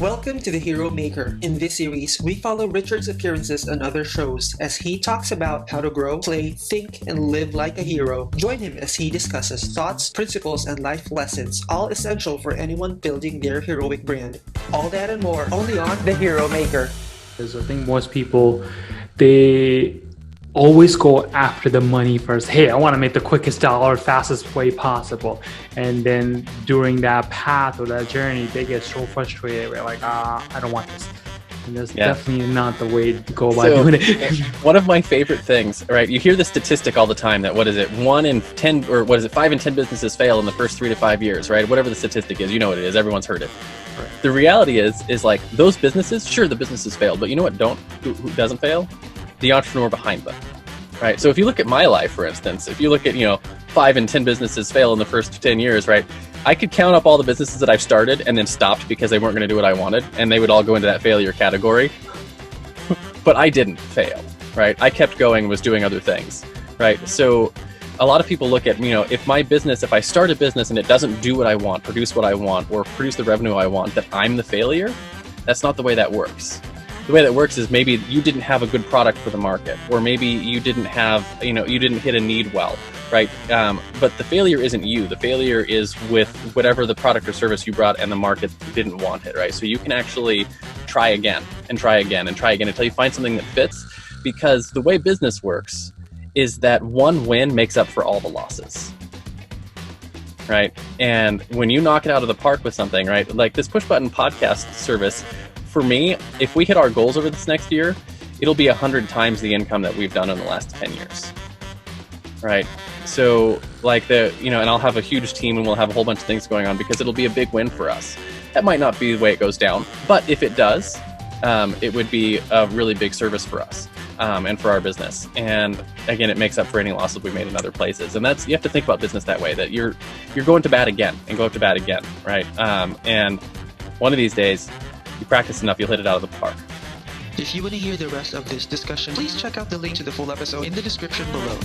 Welcome to The Hero Maker. In this series, we follow Richard's appearances on other shows as he talks about how to grow, play, think, and live like a hero. Join him as he discusses thoughts, principles, and life lessons, all essential for anyone building their heroic brand. All that and more, only on The Hero Maker. Because I think most people, they always go after the money first. Hey, I want to make the quickest dollar, fastest way possible. And then during that path or that journey, they get so frustrated. They're like, I don't want this. And that's definitely not the way to go about doing it. One of my favorite things, right? You hear the statistic all the time that 5 in 10 businesses fail in the first 3 to 5 years, right? Whatever the statistic is, you know what it is. Everyone's heard it. Right. The reality is like those businesses, sure, the businesses failed, but you know what who doesn't fail? The entrepreneur behind them, right? So if you look at my life, for instance, if you look at, 5 in 10 businesses fail in the first 10 years, right? I could count up all the businesses that I've started and then stopped because they weren't going to do what I wanted, and they would all go into that failure category. But I didn't fail, right? I kept going and was doing other things, right? So a lot of people look at, if I start a business and it doesn't do what I want, produce what I want, or produce the revenue I want, that I'm the failure. That's not the way that works. The way that works is maybe you didn't have a good product for the market, or maybe you didn't have, you didn't hit a need well, right? But the failure isn't you. The failure is with whatever the product or service you brought and the market didn't want it, right? So you can actually try again and try again and try again until you find something that fits, because the way business works is that one win makes up for all the losses, right? And when you knock it out of the park with something, right? Like this push button podcast service, for me, if we hit our goals over this next year, it'll be 100 times the income that we've done in the last 10 years, right? So and I'll have a huge team and we'll have a whole bunch of things going on because it'll be a big win for us. That might not be the way it goes down, but if it does, it would be a really big service for us and for our business. And again, it makes up for any losses we made in other places. And you have to think about business that way, that you're going to bat again and go up to bat again, right? And one of these days, you practice enough, you'll hit it out of the park. If you want to hear the rest of this discussion, please check out the link to the full episode in the description below.